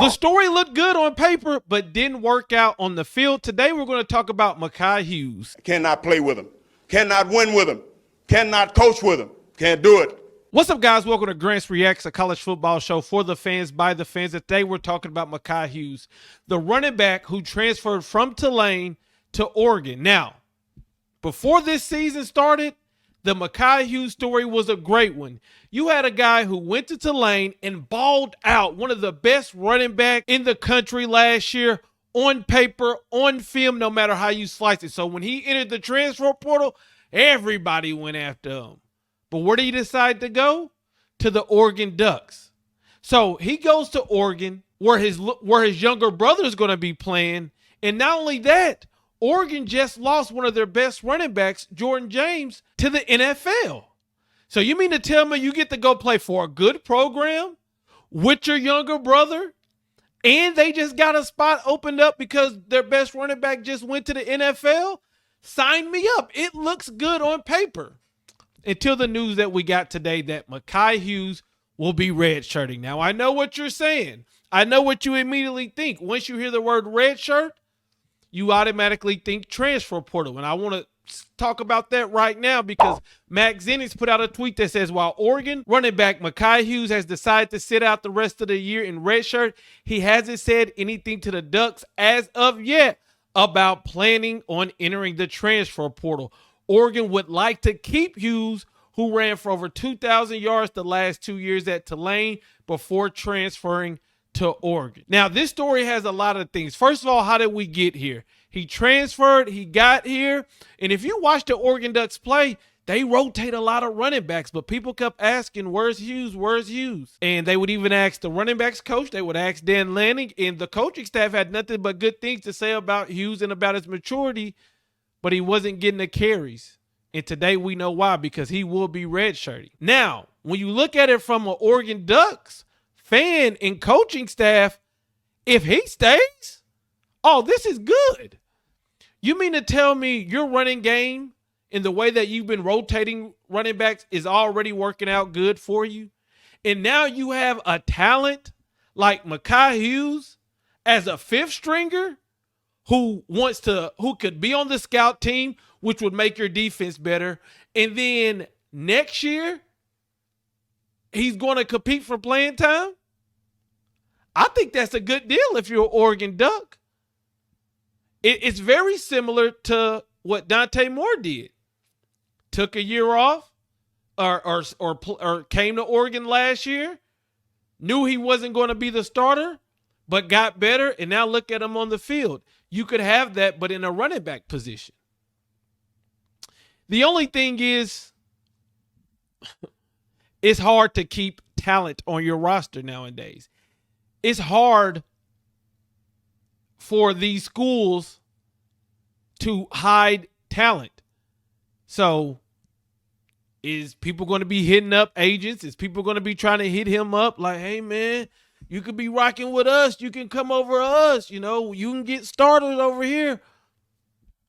The story looked good on paper, but didn't work out on the field. Today, we're going to talk about Makhi Hughes. Cannot play with him. Cannot win with him. Cannot coach with him. Can't do it. What's up, guys? Welcome to Grants Reacts, a college football show for the fans, by the fans. Today, we're talking about Makhi Hughes, the running back who transferred from Tulane to Oregon. Now, before this season started, the Makhi Hughes story was a great one. You had a guy who went to Tulane and balled out, one of the best running backs in the country last year, on paper, on film, no matter how you slice it. So when he entered the transfer portal, everybody went after him. But where did he decide to go? To the Oregon Ducks. So he goes to Oregon, where his younger brother is going to be playing. And not only that, Oregon just lost one of their best running backs, Jordan James, to the NFL. So you mean to tell me you get to go play for a good program with your younger brother, and they just got a spot opened up because their best running back just went to the NFL? Sign me up. It looks good on paper. Until the news that we got today that Makhi Hughes will be redshirting. Now, I know what you're saying. I know what you immediately think. Once you hear the word redshirt, you automatically think transfer portal. And I want to talk about that right now because Mac Zenix put out a tweet that says, while Oregon running back Makhi Hughes has decided to sit out the rest of the year in redshirt, he hasn't said anything to the Ducks as of yet about planning on entering the transfer portal. Oregon would like to keep Hughes, who ran for over 2,000 yards the last 2 years at Tulane before transferring to Oregon. Now, this story has a lot of things. First of all, how did we get here? He transferred, he got here, and if you watch the Oregon Ducks play, they rotate a lot of running backs, but people kept asking, where's Hughes, where's Hughes? And they would even ask the running backs coach, they would ask Dan Lanning, and the coaching staff had nothing but good things to say about Hughes and about his maturity, but he wasn't getting the carries. And today we know why, because he will be redshirting. Now, when you look at it from an Oregon Ducks fan and coaching staff, if he stays, oh, this is good. You mean to tell me your running game in the way that you've been rotating running backs is already working out good for you? And now you have a talent like Makhi Hughes as a fifth stringer who could be on the scout team, which would make your defense better. And then next year, he's going to compete for playing time. I think that's a good deal if you're an Oregon Duck. It's very similar to what Dante Moore did. Took a year off or came to Oregon last year, knew he wasn't going to be the starter, but got better, and now look at him on the field. You could have that, but in a running back position. The only thing is, it's hard to keep talent on your roster nowadays. It's hard for these schools to hide talent. So, is people going to be hitting up agents? Is people going to be trying to hit him up like, hey, man, you could be rocking with us. You can come over to us. You know, you can get started over here.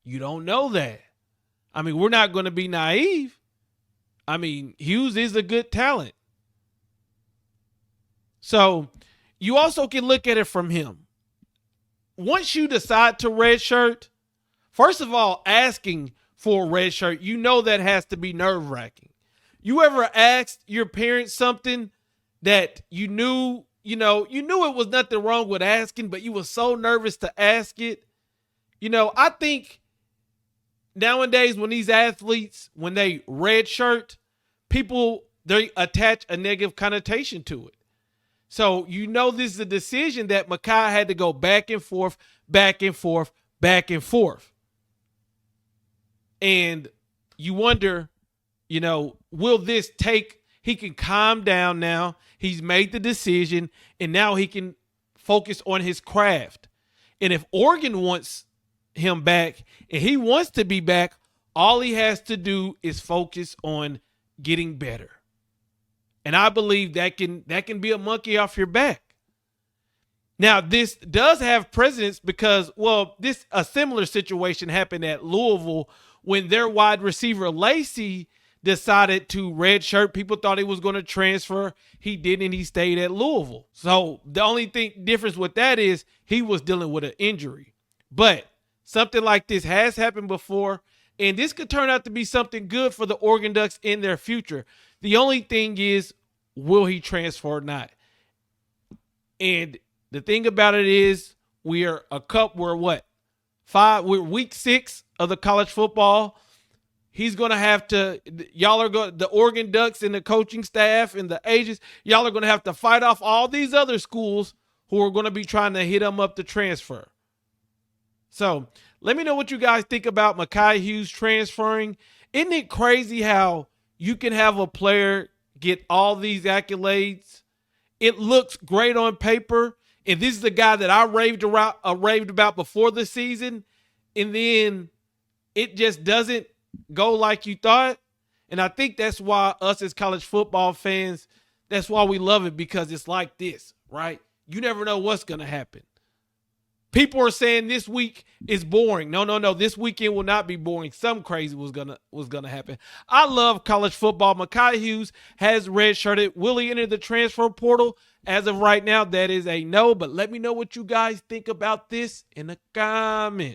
You don't know that. I mean, we're not going to be naive. I mean, Hughes is a good talent. So you also can look at it from him. Once you decide to redshirt, first of all, asking for a redshirt, you know that has to be nerve-wracking. You ever asked your parents something that you knew it was nothing wrong with asking, but you were so nervous to ask it? You know, I think nowadays when these athletes, when they redshirt, they attach a negative connotation to it. So you know this is a decision that Makhi had to go back and forth, back and forth, back and forth. And you wonder, will this he can calm down now. He's made the decision, and now he can focus on his craft. And if Oregon wants him back and he wants to be back, all he has to do is focus on getting better. And I believe that can be a monkey off your back. Now, this does have precedence because, a similar situation happened at Louisville when their wide receiver Lacey decided to redshirt. People thought he was going to transfer. He didn't. He stayed at Louisville. So the only difference with that is he was dealing with an injury. But something like this has happened before, and this could turn out to be something good for the Oregon Ducks in their future. The only thing is, will he transfer or not? And the thing about it is, we're week 6 of the college football. He's going to have to, the Oregon Ducks and the coaching staff and the agents, y'all are going to have to fight off all these other schools who are going to be trying to hit him up to transfer. So let me know what you guys think about Makhi Hughes transferring. Isn't it crazy how you can have a player get all these accolades? It looks great on paper. And this is the guy that I raved about before the season. And then it just doesn't go like you thought. And I think that's why us as college football fans, that's why we love it, because it's like this, right? You never know what's going to happen. People are saying this week is boring. No. This weekend will not be boring. Something crazy was gonna happen. I love college football. Makhi Hughes has redshirted. Will he enter the transfer portal? As of right now, that is a no. But let me know what you guys think about this in the comments.